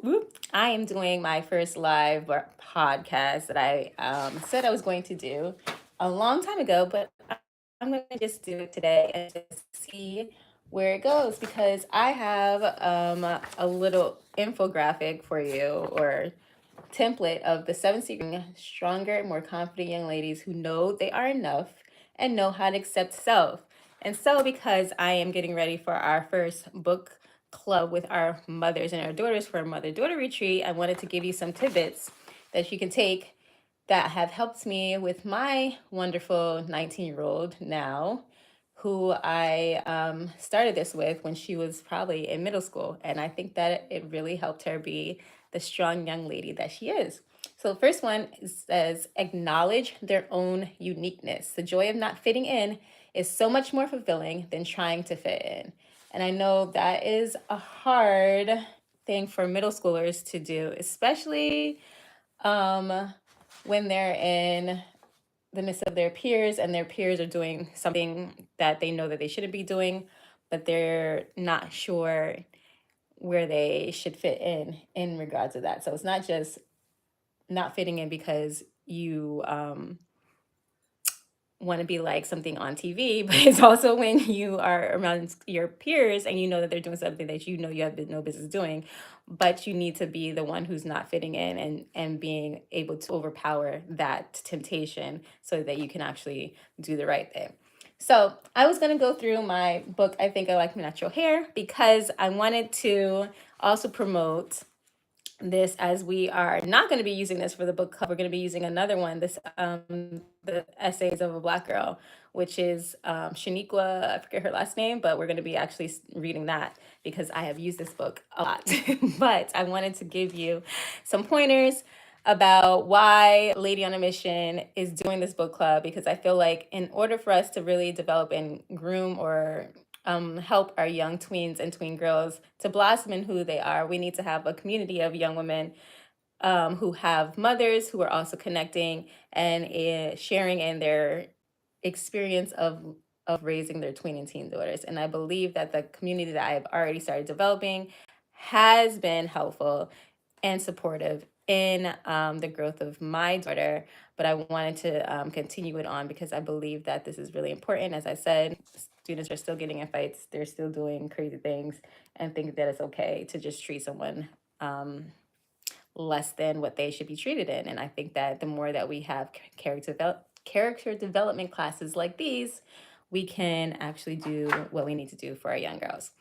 Whoop, whoop. I am doing my first live podcast that I said I was going to do a long time ago, but I'm going to just do it today and just see where it goes because I have a little infographic for you or template of the 7 secrets stronger, more confident young ladies who know they are enough and know how to accept self. And so, because I am getting ready for our first book club with our mothers and our daughters for a mother daughter retreat, I wanted to give you some tidbits that you can take that have helped me with my wonderful 19-year-old now, who I started this with when she was probably in middle school. And I think that it really helped her be the strong young lady that she is. So the first one says, acknowledge their own uniqueness. The joy of not fitting in is so much more fulfilling than trying to fit in. And I know that is a hard thing for middle schoolers to do, especially when they're in the midst of their peers and their peers are doing something that they know that they shouldn't be doing, but they're not sure where they should fit in regards to that. So it's not just not fitting in because you want to be like something on TV, but it's also when you are around your peers and you know that they're doing something that you know you have no business doing, but you need to be the one who's not fitting in and being able to overpower that temptation so that you can actually do the right thing. So I was going to go through my book, I Think I Like My Natural Hair, because I wanted to also promote this, as we are not going to be using this for the book club. We're going to be using another one, this the Essays of a Black Girl, which is Shaniqua, I forget her last name, but we're going to be actually reading that because I have used this book a lot. But I wanted to give you some pointers about why Lady on a Mission is doing this book club, because I feel like in order for us to really develop and groom or help our young tweens and tween girls to blossom in who they are, we need to have a community of young women who have mothers who are also connecting and sharing in their experience of raising their tween and teen daughters. And I believe that the community that I have already started developing has been helpful and supportive in the growth of my daughter. But I wanted to continue it on because I believe that this is really important. As I said, students are still getting in fights, they're still doing crazy things, and think that it's okay to just treat someone less than what they should be treated in. And I think that the more that we have character development classes like these, we can actually do what we need to do for our young girls.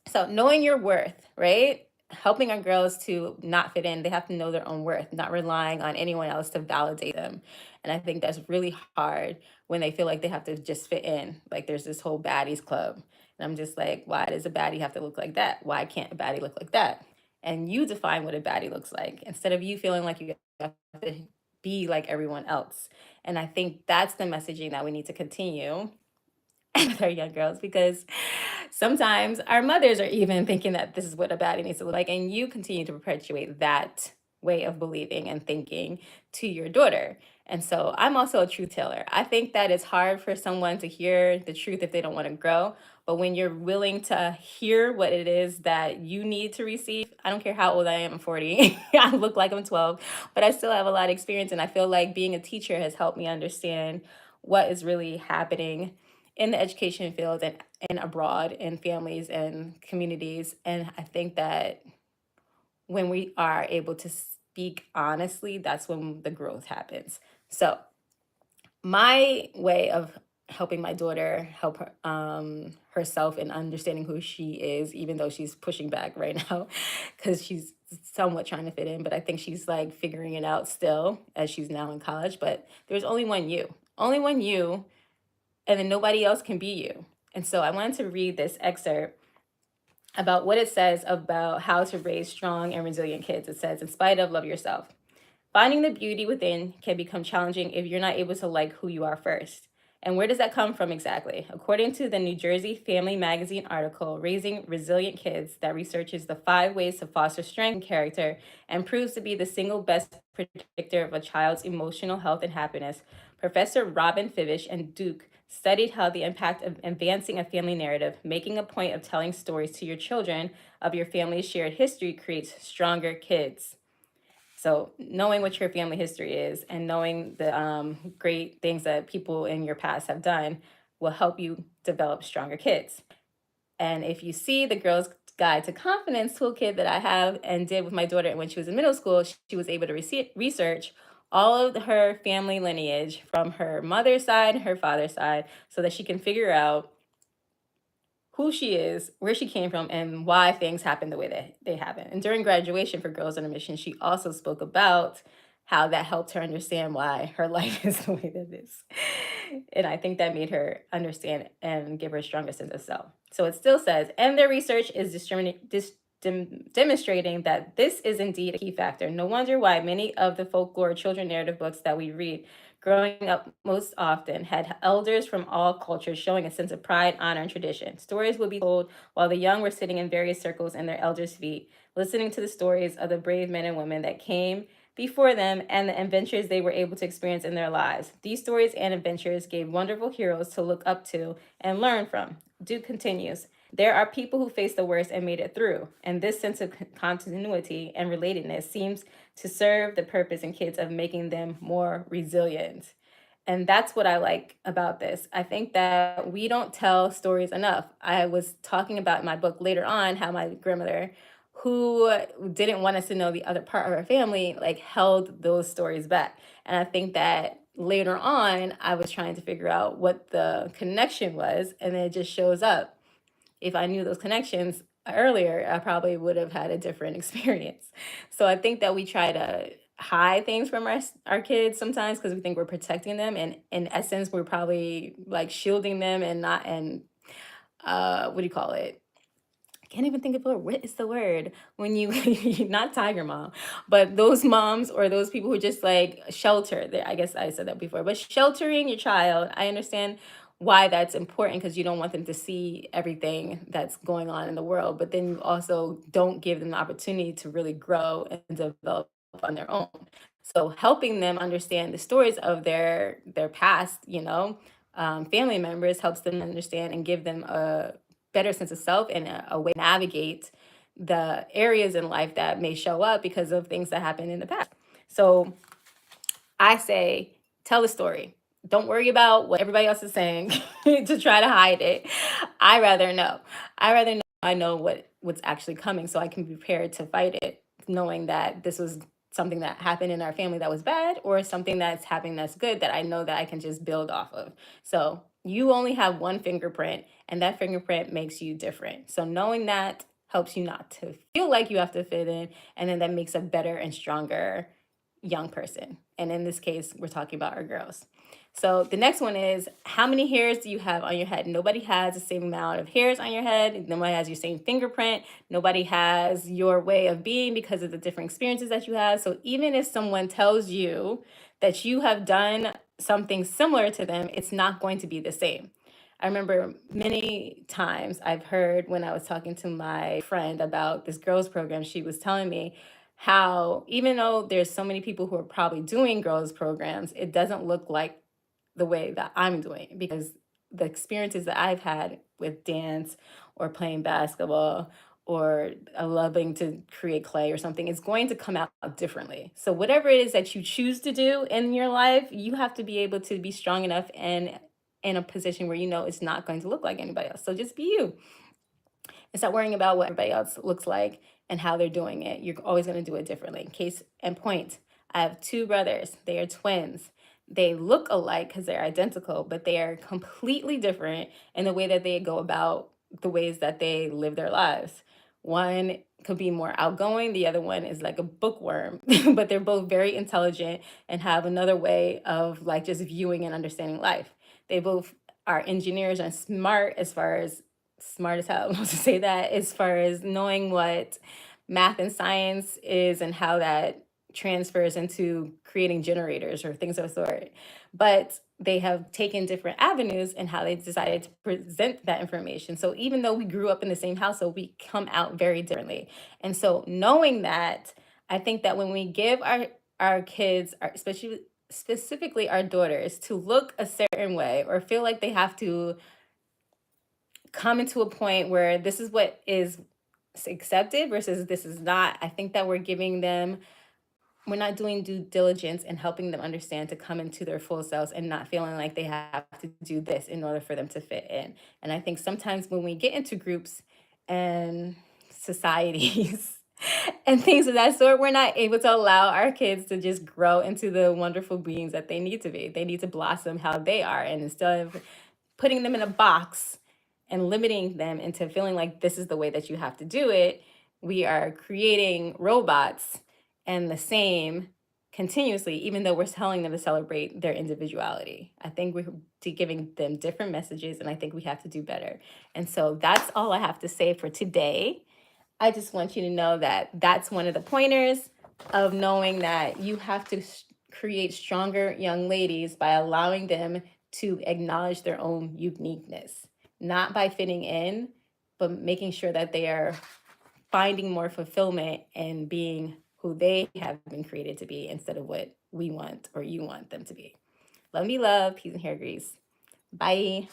So knowing your worth, right? Helping our girls to not fit in, they have to know their own worth, not relying on anyone else to validate them. And I think that's really hard when they feel like they have to just fit in. Like there's this whole baddies club. And I'm just like, why does a baddie have to look like that? Why can't a baddie look like that? And you define what a baddie looks like instead of you feeling like you have to be like everyone else. And I think that's the messaging that we need to continue with our young girls, because sometimes our mothers are even thinking that this is what a baddie needs to look like, and you continue to perpetuate that way of believing and thinking to your daughter. And so I'm also a truth teller. I think that it's hard for someone to hear the truth if they don't want to grow. But when you're willing to hear what it is that you need to receive, I don't care how old I am, I'm 40, I look like I'm 12, but I still have a lot of experience. And I feel like being a teacher has helped me understand what is really happening in the education field and abroad in families and communities. And I think that when we are able to speak honestly, that's when the growth happens. So my way of helping my daughter help her, herself in understanding who she is, even though she's pushing back right now because she's somewhat trying to fit in, but I think she's like figuring it out still as she's now in college. But there's only one you, and then nobody else can be you. And so I wanted to read this excerpt about what it says about how to raise strong and resilient kids. It says, in spite of, love yourself. Finding the beauty within can become challenging if you're not able to like who you are first. And where does that come from exactly? According to the New Jersey Family Magazine article, Raising Resilient Kids, that researches the 5 ways to foster strength and character and proves to be the single best predictor of a child's emotional health and happiness, Professor Robin Fivish and Duke studied how the impact of advancing a family narrative, making a point of telling stories to your children of your family's shared history, creates stronger kids. So, knowing what your family history is and knowing the great things that people in your past have done will help you develop stronger kids. And if you see the Girls Guide to Confidence toolkit that I have and did with my daughter when she was in middle school, she was able to research all of her family lineage from her mother's side, her father's side, so that she can figure out who she is, where she came from, and why things happen the way that they happen. And during graduation for Girls on a Mission, she also spoke about how that helped her understand why her life is the way that it is. And I think that made her understand and give her a stronger sense of self. So it still says, and their research is demonstrating that this is indeed a key factor. No wonder why many of the folklore children narrative books that we read growing up most often had elders from all cultures showing a sense of pride, honor, and tradition. Stories would be told while the young were sitting in various circles in their elders' feet, listening to the stories of the brave men and women that came before them and the adventures they were able to experience in their lives. These stories and adventures gave wonderful heroes to look up to and learn from. Duke continues, there are people who faced the worst and made it through, and this sense of continuity and relatedness seems to serve the purpose in kids of making them more resilient. And that's what I like about this. I think that we don't tell stories enough. I was talking about in my book later on how my grandmother, who didn't want us to know the other part of her family, like held those stories back. And I think that later on, I was trying to figure out what the connection was, and then it just shows up. If I knew those connections earlier, I probably would have had a different experience. So I think that we try to hide things from our kids sometimes because we think we're protecting them, and in essence we're probably like shielding them and not, and what do you call it, I can't even think of the word. What is the word when you not tiger mom, but those moms or those people who just like shelter. I guess I said that before, but sheltering your child. I understand why that's important because you don't want them to see everything that's going on in the world, but then you also don't give them the opportunity to really grow and develop on their own. So helping them understand the stories of their past, family members helps them understand and give them a better sense of self and a way to navigate the areas in life that may show up because of things that happened in the past. So I say, tell the story. Don't worry about what everybody else is saying to try to hide it. I rather know. I rather know I know what's actually coming so I can be prepared to fight it, knowing that this was something that happened in our family that was bad or something that's happening that's good that I know that I can just build off of. So you only have one fingerprint and that fingerprint makes you different. So knowing that helps you not to feel like you have to fit in, and then that makes a better and stronger young person. And in this case, we're talking about our girls. So the next one is, how many hairs do you have on your head? Nobody has the same amount of hairs on your head. Nobody has your same fingerprint. Nobody has your way of being because of the different experiences that you have. So even if someone tells you that you have done something similar to them, it's not going to be the same. I remember many times I've heard when I was talking to my friend about this girls program, she was telling me how even though there's so many people who are probably doing girls programs, it doesn't look like the way that I'm doing because the experiences that I've had with dance or playing basketball or loving to create clay or something is going to come out differently. So whatever it is that you choose to do in your life, you have to be able to be strong enough and in a position where you know it's not going to look like anybody else. So just be you and stop worrying about what everybody else looks like and how they're doing it. You're always going to do it differently. Case in point, I have two brothers. They are twins. They look alike because they're identical, but they are completely different in the way that they go about the ways that they live their lives. One could be more outgoing, the other one is like a bookworm, but they're both very intelligent and have another way of like just viewing and understanding life. They both are engineers and smart as far as smart as hell to say that, as far as knowing what math and science is and how that transfers into creating generators or things of the sort. But they have taken different avenues and how they decided to present that information. So even though we grew up in the same household, we come out very differently. And so knowing that, I think that when we give our kids, especially specifically our daughters, to look a certain way or feel like they have to come into a point where this is what is accepted versus this is not. I think that we're not doing due diligence and helping them understand to come into their full selves and not feeling like they have to do this in order for them to fit in. And I think sometimes when we get into groups and societies and things of that sort, we're not able to allow our kids to just grow into the wonderful beings that they need to be. They need to blossom how they are. And instead of putting them in a box and limiting them into feeling like this is the way that you have to do it, we are creating robots and the same continuously, even though we're telling them to celebrate their individuality. I think we're giving them different messages, and I think we have to do better. And so that's all I have to say for today. I just want you to know that that's one of the pointers of knowing that you have to create stronger young ladies by allowing them to acknowledge their own uniqueness, not by fitting in, but making sure that they are finding more fulfillment and being who they have been created to be instead of what we want or you want them to be. Love me, love, peace and hair grease. Bye.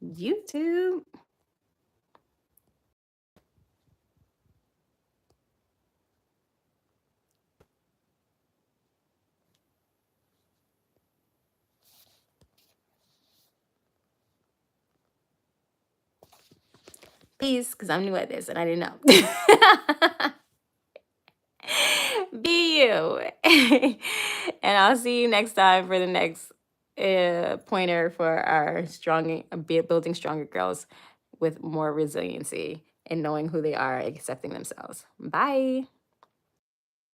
YouTube. Peace, because I'm new at this and I didn't know. Be you. And I'll see you next time for the next pointer for our building stronger girls with more resiliency and knowing who they are, accepting themselves. Bye.